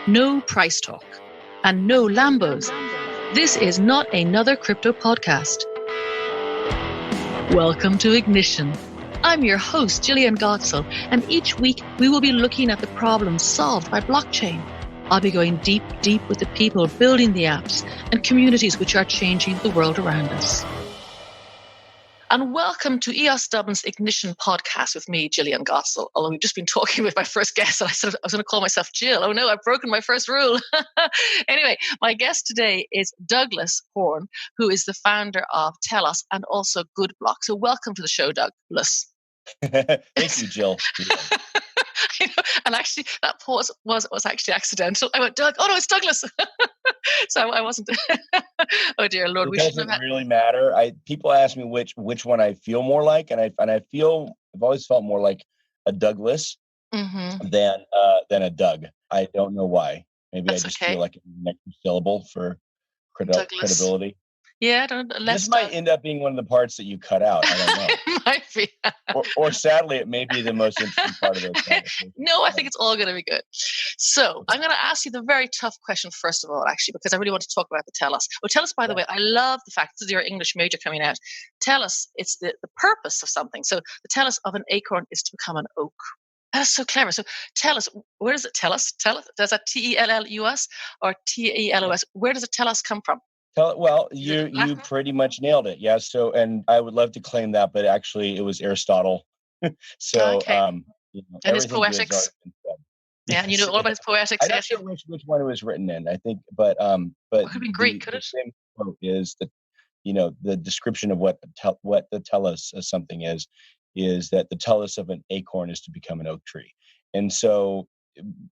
no price talk, and no Lambos. This is not another crypto podcast. Welcome to Ignition. I'm your host, Jillian Godsil, and each week we will be looking at the problems solved by blockchain. I'll be going deep with the people building the apps and communities which are changing the world around us. And welcome to EOS Dublin's Ignition podcast with me, Jillian Godsil. Although we've just been talking with my first guest, and I was going to call myself Jill. Oh no, I've broken my first rule. Anyway, my guest today is Douglas Horn, who is the founder of Telos and also GoodBlock. So welcome to the show, Douglas. Thank you, Jill. And actually, that pause was actually accidental. I went, Doug. Oh no, it's Douglas. So I wasn't. Oh dear Lord, it doesn't really matter. People ask me which one I feel more like, and I've always felt more like a Douglas than a Doug. I don't know why. Maybe I just feel like an extra syllable for credibility. Yeah, this might end up being one of the parts that you cut out. I don't know. It might be. or sadly, it may be the most interesting part of it. No, I think it's all going to be good. So I'm going to ask you the very tough question first of all, actually, because I really want to talk about the Telos. Well, Telos, by the way, I love the fact this is your English major coming out. Telos, it's the purpose of something. So the Telos of an acorn is to become an oak. That's so clever. So tell us, where does it tell us? Does that Tellus or Telos? Where does it Telos come from? Well, you pretty much nailed it. Yeah. So, and I would love to claim that, but actually it was Aristotle. So, and his poetics. Yeah, and you know all about his poetics. I'm not sure which one it was written in. I think, but it could have been Greek. Could it? The same quote is that the description of what the telos of something is that the telos of an acorn is to become an oak tree. And so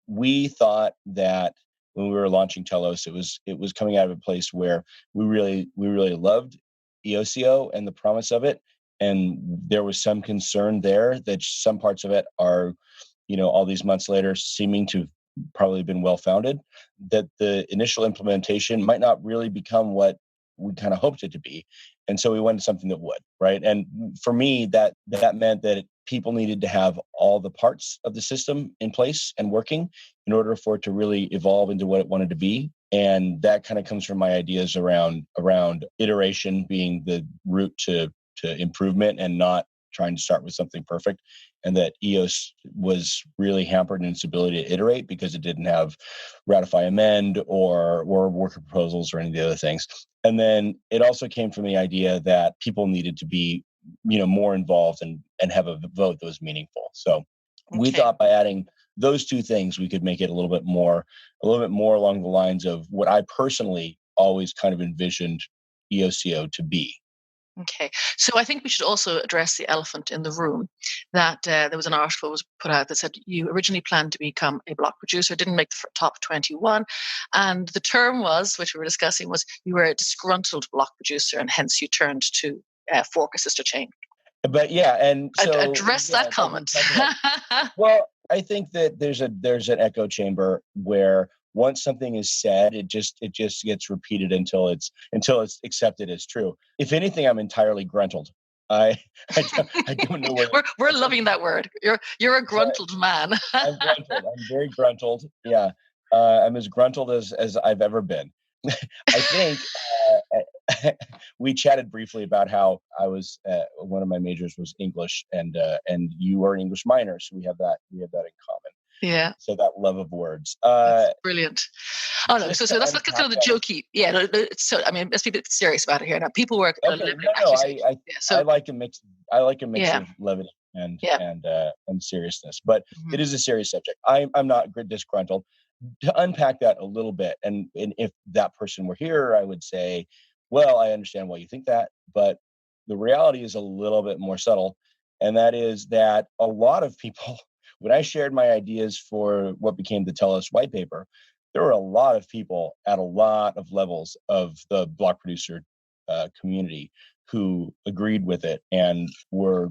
we thought that when we were launching Telos, it was coming out of a place where we really loved EOCO and the promise of it, and there was some concern there that some parts of it are, all these months later, seeming to have probably been well founded. That the initial implementation might not really become what we kind of hoped it to be, and so we wanted something that would, right? And for me, that meant that people needed to have all the parts of the system in place and working in order for it to really evolve into what it wanted to be. And that kind of comes from my ideas around iteration being the route to improvement and not trying to start with something perfect. And that EOS was really hampered in its ability to iterate because it didn't have ratify amend or worker proposals or any of the other things. And then it also came from the idea that people needed to be more involved and have a vote that was meaningful. So we thought by adding those two things, we could make it a little bit more along the lines of what I personally always kind of envisioned EOCO to be. Okay, so I think we should also address the elephant in the room. That there was an article was put out that said you originally planned to become a block producer, didn't make the top 21, and the term was, which we were discussing, was you were a disgruntled block producer, and hence you turned to fork a sister chain. But yeah, and so address that comment. Well, I think that there's an echo chamber where once something is said, it just gets repeated until it's accepted as true. If anything, I'm entirely gruntled. I don't know where we're loving that word. You're a gruntled man. I'm gruntled. I'm very gruntled. Yeah, I'm as gruntled as I've ever been. I think we chatted briefly about how I was one of my majors was English, and you are an English minor, so we have that in common. Yeah. So that love of words. That's brilliant. Oh no. So that's not kind of the jokey. Yeah. No, so I mean, let's be a bit serious about it here. Now, people work. Okay, I like a mix. I like a mix of levity and seriousness, but it is a serious subject. I'm not disgruntled. To unpack that a little bit, and if that person were here, I would say, well, I understand why you think that, but the reality is a little bit more subtle, and that is that a lot of people. When I shared my ideas for what became the Telos white paper, there were a lot of people at a lot of levels of the block producer community who agreed with it and were,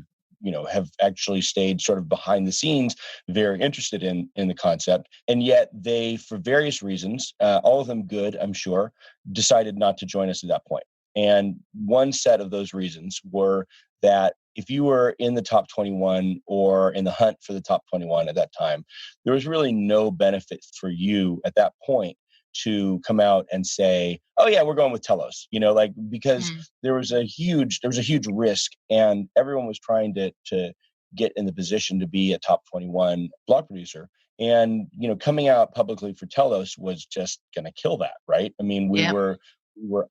have actually stayed sort of behind the scenes, very interested in the concept. And yet they, for various reasons, all of them good, I'm sure, decided not to join us at that point. And one set of those reasons were that if you were in the top 21 or in the hunt for the top 21 at that time, there was really no benefit for you at that point to come out and say, "Oh yeah, we're going with Telos," like because there was a huge risk, and everyone was trying to get in the position to be a top 21 block producer. And coming out publicly for Telos was just going to kill that, right? I mean, we Yeah. were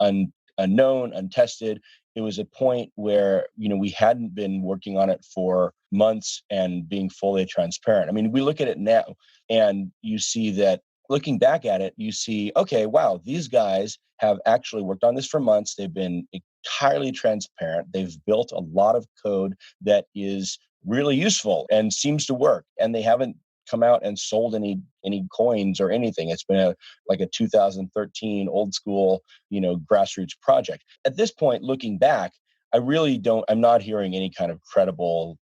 unknown, untested. It was a point where we hadn't been working on it for months and being fully transparent. I mean, we look at it now, and you see that. Looking back at it, you see, okay, wow, these guys have actually worked on this for months. They've been entirely transparent. They've built a lot of code that is really useful and seems to work. And they haven't come out and sold any coins or anything. It's been like a 2013 old school, grassroots project. At this point, looking back, I'm not hearing any kind of credible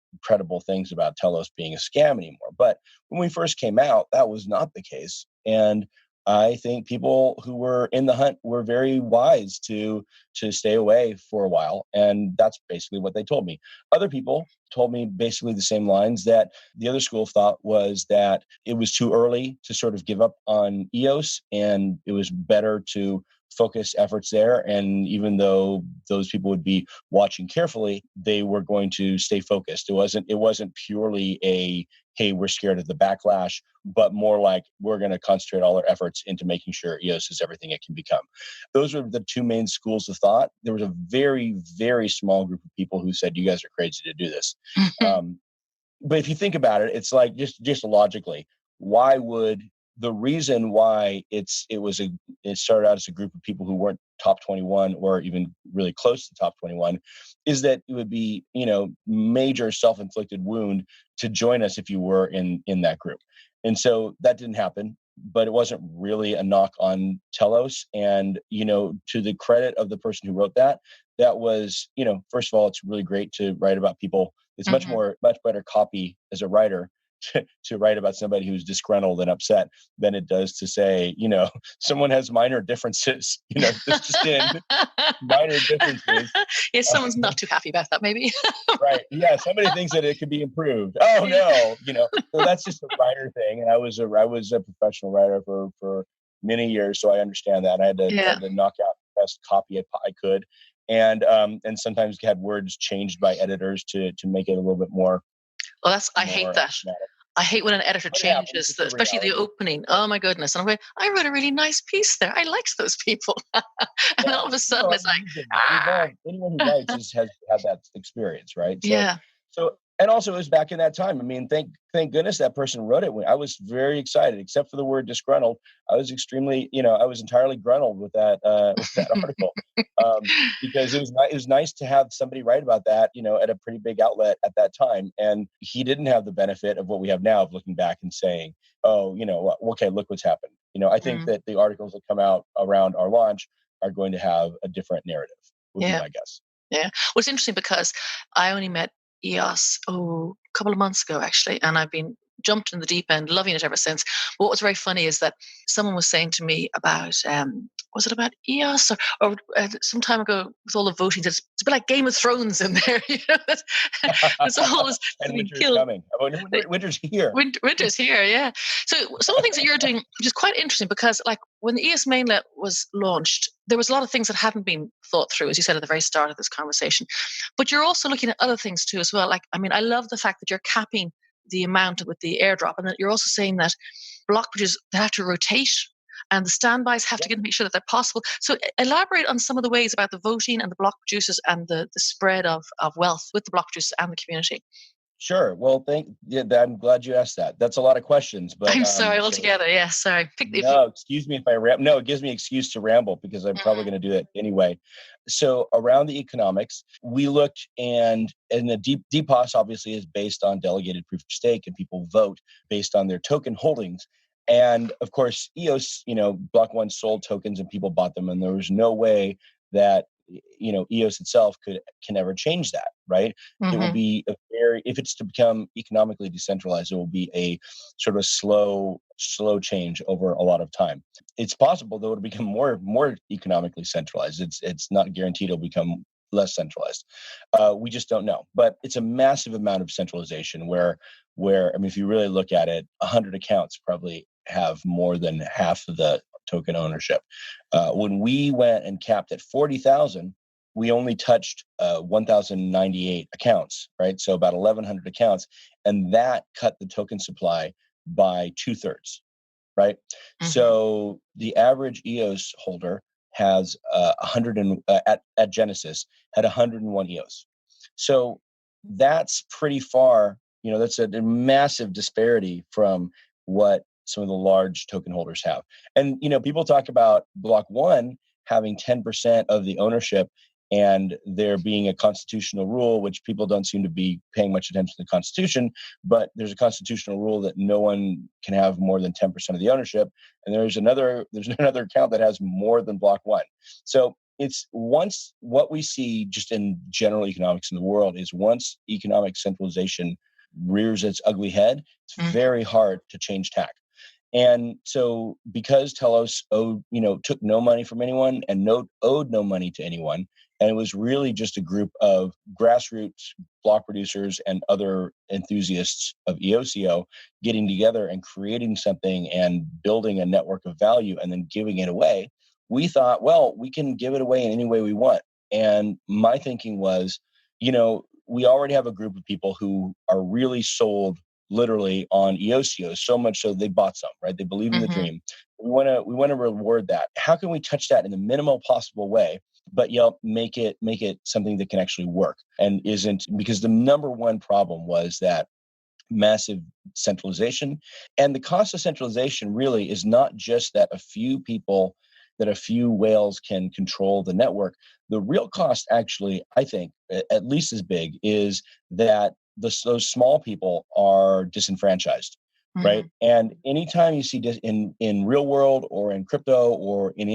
things about Telos being a scam anymore. But when we first came out, that was not the case. And I think people who were in the hunt were very wise to stay away for a while. And that's basically what they told me. Other people told me basically the same lines, that the other school of thought was that it was too early to sort of give up on EOS, and it was better to focus efforts there. And even though those people would be watching carefully, they were going to stay focused. It wasn't purely a, hey, we're scared of the backlash, but more like we're going to concentrate all our efforts into making sure EOS is everything it can become. Those were the two main schools of thought. There was a very, very small group of people who said, you guys are crazy to do this. But if you think about it, it's like just logically, why would the reason why it started out as a group of people who weren't top 21 or even really close to top 21 is that it would be, major self-inflicted wound to join us if you were in that group. And so that didn't happen, but it wasn't really a knock on Telos. And, to the credit of the person who wrote that was, first of all, it's really great to write about people. It's much better copy as a writer to write about somebody who's disgruntled and upset than it does to say, someone has minor differences, just in minor differences. Yes, someone's not too happy about that, maybe. Right. Yeah. Somebody thinks that it could be improved. Oh no, so that's just a writer thing. And I was a professional writer for many years, so I understand that. I had to knock out the best copy I could. And sometimes had words changed by editors to make it a little bit more. Well, I hate that. Dramatic. I hate when an editor changes, especially the opening. Oh my goodness! And I'm like, I wrote a really nice piece there. I liked those people, and all of a sudden it's like, anyone who writes has had that experience, right? So, yeah. So, and also it was back in that time. I mean, thank goodness that person wrote it. When I was very excited, except for the word disgruntled. I was extremely, I was entirely gruntled with that article, because it was nice to have somebody write about that, at a pretty big outlet at that time. And he didn't have the benefit of what we have now of looking back and saying, oh, okay, look what's happened. I think that the articles that come out around our launch are going to have a different narrative, would be my guess. Yeah. Well, it's interesting because I only met EOS a couple of months ago, actually, and I've been jumped in the deep end, loving it ever since. But what was very funny is that someone was saying to me about, was it about EOS or some time ago with all the voting, it's a bit like Game of Thrones in there. There's always and winter's coming. Winter's here. Winter's here, yeah. So some of the things that you're doing, which is quite interesting, because like when the EOS mainnet was launched, there was a lot of things that hadn't been thought through, as you said at the very start of this conversation. But you're also looking at other things too as well. Like, I mean, I love the fact that you're capping the amount with the airdrop, and that you're also saying that block producers, they have to rotate and the standbys have to make sure that they're possible. So elaborate on some of the ways about the voting and the block producers and the spread of wealth with the block producers and the community. Sure. Well, I'm glad you asked that. That's a lot of questions, but I'm sorry altogether. Yeah, sorry. Excuse me if I ramble. No, it gives me an excuse to ramble because I'm probably going to do that anyway. So around the economics, we looked, and the DPoS obviously is based on delegated proof of stake, and people vote based on their token holdings. And of course, EOS, Block One sold tokens and people bought them, and there was no way that EOS itself can ever change that, right? It will be if it's to become economically decentralized, it will be a sort of slow change over a lot of time. It's possible though it'll become more economically centralized. It's not guaranteed it'll become less centralized. We just don't know. But it's a massive amount of centralization where I mean, if you really look at it, 100 accounts probably have more than half of the token ownership. When we went and capped at 40,000, we only touched 1,098 accounts, right? So about 1,100 accounts, and that cut the token supply by 2/3, right? So the average EOS holder has 100 at Genesis had 101 EOS. So that's pretty far. That's a massive disparity from what some of the large token holders have. And people talk about Block One having 10% of the ownership and there being a constitutional rule, which people don't seem to be paying much attention to the Constitution, but there's a constitutional rule that no one can have more than 10% of the ownership. And there's another account that has more than Block One. So it's once what we see just in general economics in the world is once economic centralization rears its ugly head, it's very hard to change tack. And so because Telos took no money from anyone and owed no money to anyone, and it was really just a group of grassroots block producers and other enthusiasts of EOCO getting together and creating something and building a network of value and then giving it away, we thought, well, we can give it away in any way we want. And my thinking was, we already have a group of people who are really sold literally on EOCO, so much so they bought some, right? They believe in the dream. We want to reward that. How can we touch that in the minimal possible way, but make it something that can actually work and isn't, because the number one problem was that massive centralization. And the cost of centralization really is not just that a few whales can control the network. The real cost, actually, I think, at least as big, is that those small people are disenfranchised, right? And anytime you see in real world or in crypto or in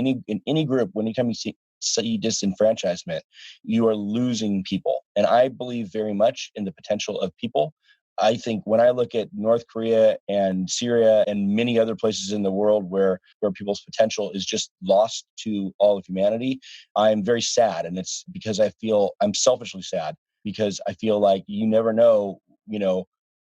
any group, anytime you see disenfranchisement, you are losing people. And I believe very much in the potential of people. I think when I look at North Korea and Syria and many other places in the world where people's potential is just lost to all of humanity, I'm very sad. And it's because I'm selfishly sad because I feel like you never know,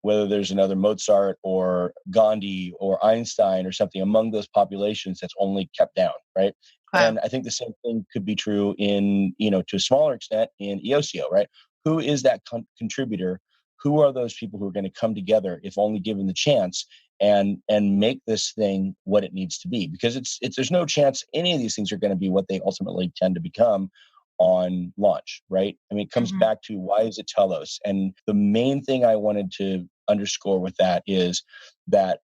whether there's another Mozart or Gandhi or Einstein or something among those populations that's only kept down, right? Wow. And I think the same thing could be true in, to a smaller extent in EOCO, right? Who is that contributor? Who are those people who are going to come together, if only given the chance, and make this thing what it needs to be? Because there's no chance any of these things are going to be what they ultimately tend to become on launch, right? I mean, it comes back to why is it Telos? And the main thing I wanted to underscore with that is that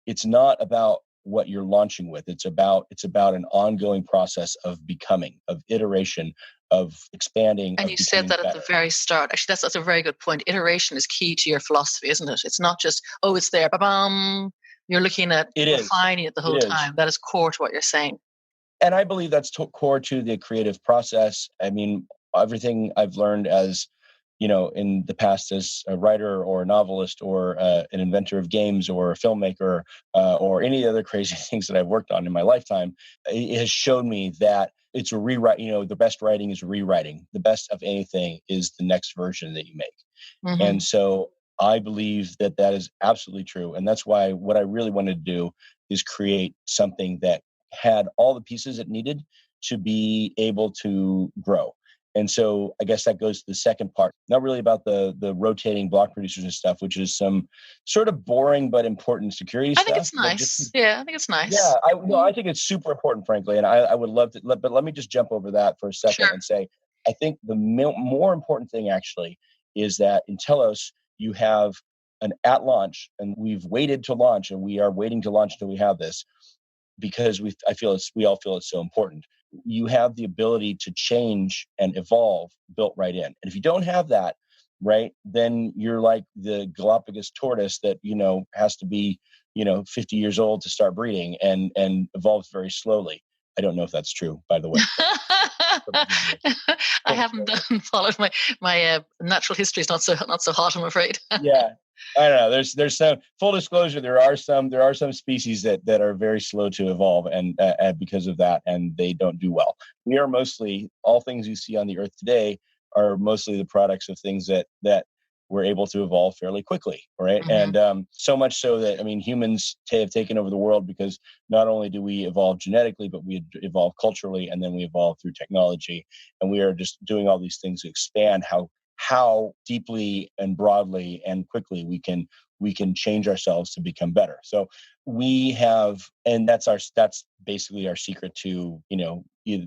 it's not about what you're launching with. It's about an ongoing process of becoming, of iteration, of expanding. And you said that at the very start. Actually, that's a very good point. Iteration is key to your philosophy, isn't it? It's not just, it's there, ba-bam. You're looking at refining it the whole time. That is core to what you're saying. And I believe that's core to the creative process. I mean, everything I've learned as, in the past as a writer or a novelist or an inventor of games or a filmmaker or any other crazy things that I've worked on in my lifetime, it has shown me that it's a rewrite. The best writing is rewriting. The best of anything is the next version that you make. And so I believe that is absolutely true. And that's why what I really wanted to do is create something that had all the pieces it needed to be able to grow. And so I guess that goes to the second part, not really about the rotating block producers and stuff, which is some sort of boring but important security stuff. I think it's nice. I think it's nice. Yeah, I think it's super important, frankly. And I would love to, but let me just jump over that for a second and say, I think the more important thing actually is that in Telos, you have an at launch, and we've waited to launch, and we are waiting to launch until we have this, because we all feel it's so important. You have the ability to change and evolve built right in. And if you don't have that, right, then you're like the Galapagos tortoise that, has to be, 50 years old to start breeding and evolves very slowly. I don't know if that's true, by the way. I haven't followed my natural history is not so hot, I'm afraid. Yeah, I don't know. There's some full disclosure. There are some species that are very slow to evolve, and because of that, and they don't do well. We are mostly all things you see on the Earth today are mostly the products of things that were able to evolve fairly quickly, right? Mm-hmm. And so much so that, I mean, humans have taken over the world because not only do we evolve genetically, but we evolve culturally, and then we evolve through technology, and we are just doing all these things to expand how deeply and broadly and quickly we can change ourselves to become better. So we have, and that's basically our secret to,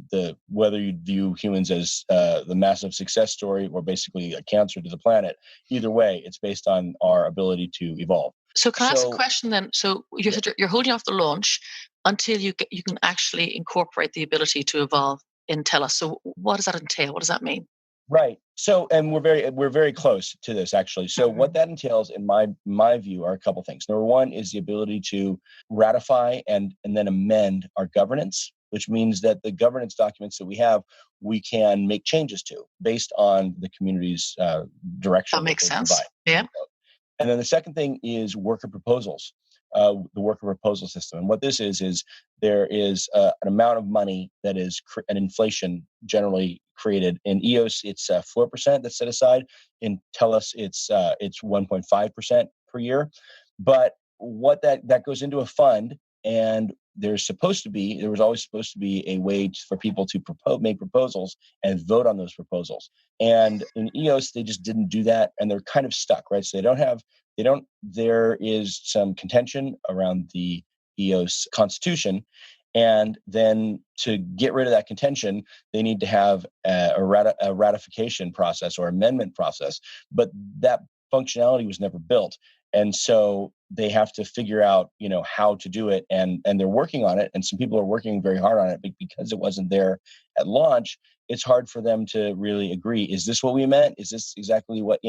the whether you view humans as the massive success story or basically a cancer to the planet. Either way, it's based on our ability to evolve. So can I ask a question then? So you're holding off the launch until you can actually incorporate the ability to evolve in Telos. So what does that entail? What does that mean? Right. So, and we're very close to this, actually. So what that entails, in my view, are a couple things. Number one is the ability to ratify and then amend our governance, which means that the governance documents that we have, we can make changes to based on the community's direction. That makes sense. Yeah. And then the second thing is worker proposals, the worker proposal system. And what this is there is an amount of money that is an inflation generally created. In EOS, it's 4% that's set aside. In Telos, it's 1.5% per year. But what that goes into a fund, and there was always supposed to be a way for people to make proposals and vote on those proposals. And in EOS, they just didn't do that, and they're kind of stuck, right? So there is some contention around the EOS constitution. And then to get rid of that contention, they need to have a ratification process or amendment process. But that functionality was never built. And so they have to figure out, how to do it. And they're working on it. And some people are working very hard on it, but because it wasn't there at launch, it's hard for them to really agree. Is this what we meant? Is this exactly what,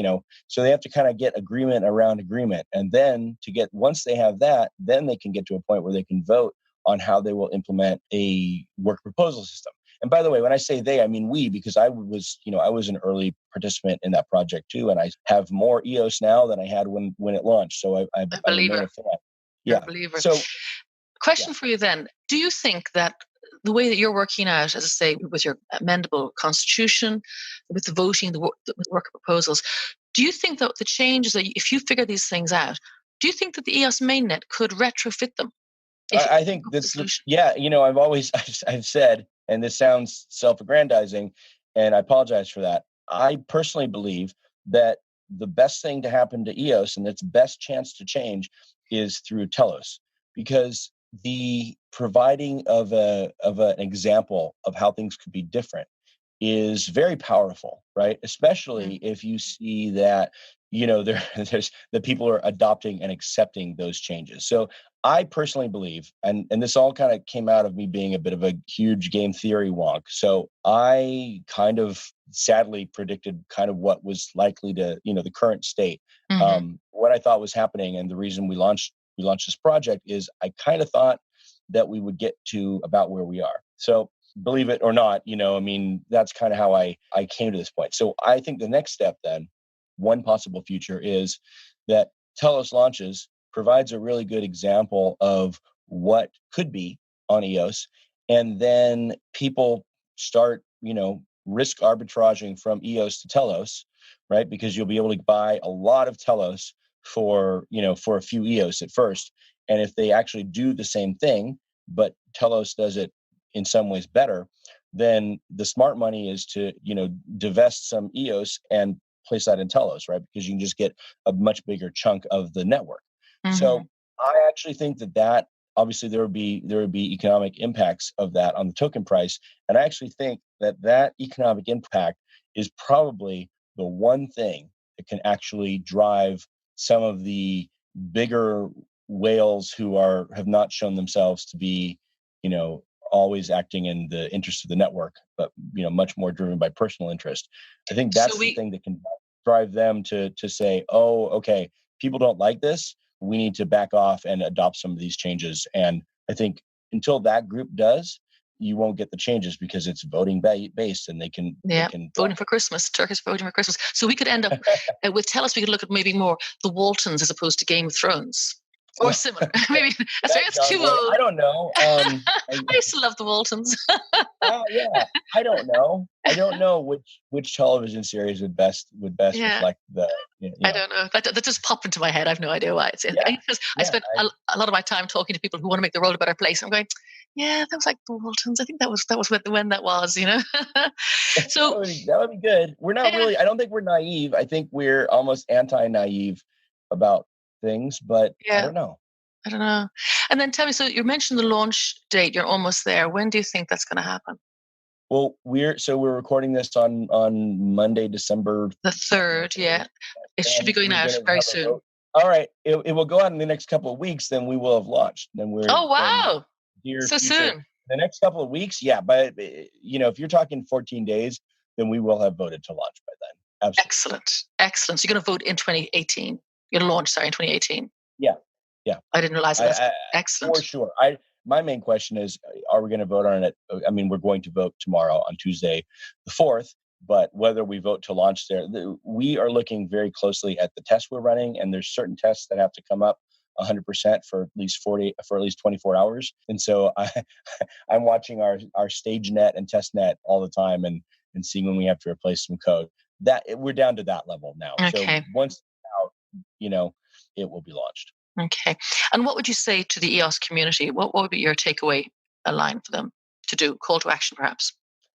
so they have to kind of get agreement around agreement. And then once they have that, then they can get to a point where they can vote on how they will implement a work proposal system. And by the way, when I say they, I mean we, because I was an early participant in that project too, and I have more EOS now than I had when it launched. So I remain a fan. Yeah. Believer. So, question for you then: do you think that the way that you're working out, as I say, with your amendable constitution, with the voting, the worker proposals, do you think that the changes that if you figure these things out, do you think that the EOS mainnet could retrofit them? I think this, I've said, and this sounds self-aggrandizing, and I apologize for that. I personally believe that the best thing to happen to EOS and its best chance to change is through Telos, because the providing of an example of how things could be different is very powerful, right? Especially if you see that, there's the people are adopting and accepting those changes. So I personally believe, and this all kind of came out of me being a bit of a huge game theory wonk. So I kind of sadly predicted kind of what was likely to, the current state. What I thought was happening, and the reason we launched this project is I kind of thought that we would get to about where we are. So believe it or not, that's kind of how I came to this point. So I think the next step then, one possible future, is that Telos launches, provides a really good example of what could be on EOS, and then people start, risk arbitraging from EOS to Telos, right? Because you'll be able to buy a lot of Telos for a few EOS at first. And if they actually do the same thing, but Telos does it in some ways better, then the smart money is to, divest some EOS and place that in Telos, right? Because you can just get a much bigger chunk of the network. So I actually think that obviously there would be economic impacts of that on the token price. And I actually think that economic impact is probably the one thing that can actually drive some of the bigger whales who have not shown themselves to be, always acting in the interest of the network, but much more driven by personal interest. I think that's the thing that can drive them to say, oh, okay, people don't like this. We need to back off and adopt some of these changes. And I think until that group does, you won't get the changes because it's voting based, and they can voting for Christmas. Turkish voting for Christmas. So we could end up with Telos. We could look at maybe more the Waltons as opposed to Game of Thrones. Or similar. Maybe that's too old. I don't know. I used to love the Waltons. Yeah. I don't know which television series would best reflect the. I don't know. That just popped into my head. I have no idea why. I spent a lot of my time talking to people who want to make the world a better place. I'm going, yeah, that was like the Waltons. I think that was when that was. So that would be good. We're not really. I don't think we're naive. I think we're almost anti-naive about things, but I don't know. And then tell me, so you mentioned the launch date. You're almost there. When do you think that's going to happen? Well, we're recording this on Monday, December the 3rd. Yeah, it should be going out very soon. All right, it will go out in the next couple of weeks. Then we will have launched. Then we're wow, so soon. The next couple of weeks, yeah. But if you're talking 14 days, then we will have voted to launch by then. Absolutely. Excellent. So you're going to vote in 2018. You're going to launch, in 2018. Yeah. I didn't realize that. Excellent. For sure. My main question is, are we going to vote on it? I mean, we're going to vote tomorrow on Tuesday, the 4th, but whether we vote to launch there, we are looking very closely at the tests we're running, and there's certain tests that have to come up 100% for at least 24 hours. And so I'm watching our StageNet and TestNet all the time and seeing when we have to replace some code. That we're down to that level now. Okay. So once it's out, it will be launched. Okay. And what would you say to the EOS community? What would be your takeaway line for them to do? Call to action, perhaps?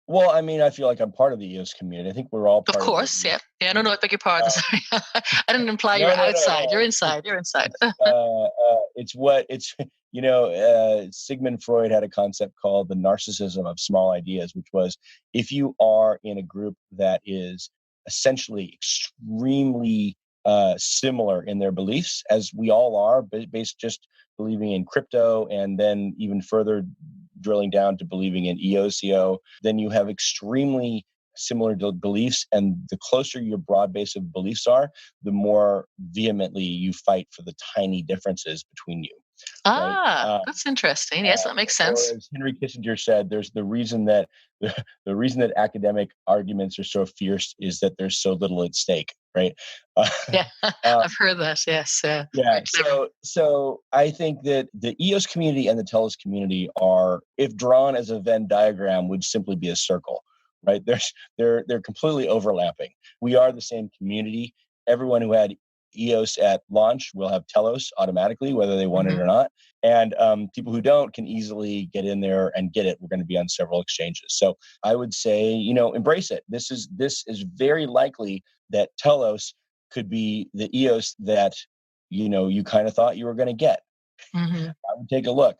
Well, I mean, I feel like I'm part of the EOS community. I think we're all part of course, yeah. No, I beg your pardon. Sorry. I didn't imply you're outside. No. You're inside. You're inside. Sigmund Freud had a concept called the narcissism of small ideas, which was if you are in a group that is essentially extremely similar in their beliefs, as we all are, based just believing in crypto, and then even further drilling down to believing in EOCO, then you have extremely similar beliefs, and the closer your broad base of beliefs are, the more vehemently you fight for the tiny differences between you. Right? That's interesting. Yes, that makes sense. As Henry Kissinger said, there's the reason that academic arguments are so fierce is that there's so little at stake, right? I've heard that. Yes. Yeah. So I think that the EOS community and the Telos community are, if drawn as a Venn diagram, would simply be a circle, right? They're completely overlapping. We are the same community. Everyone who had EOS at launch will have Telos automatically, whether they want it or not. And people who don't can easily get in there and get it. We're going to be on several exchanges. So I would say, embrace it. This is very likely that Telos could be the EOS that, you kind of thought you were going to get. I would take a look.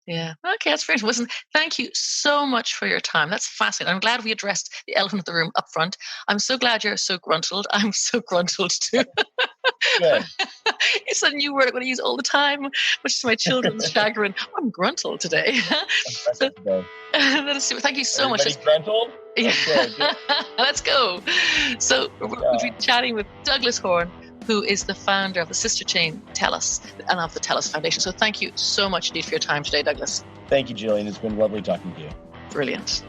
Yeah. Okay, that's great. Listen, thank you so much for your time. That's fascinating. I'm glad we addressed the elephant in the room up front. I'm so glad you're so gruntled. I'm so gruntled too. Good. It's a new word I'm going to use all the time, much to my children's chagrin. I'm gruntled today. Thank you so much. Gruntled? Yeah. Okay, let's go. So we've been chatting with Douglas Horn, who is the founder of the sister chain Telos and of the Telos Foundation. So thank you so much indeed for your time today, Douglas. Thank you, Jillian. It's been lovely talking to you. Brilliant.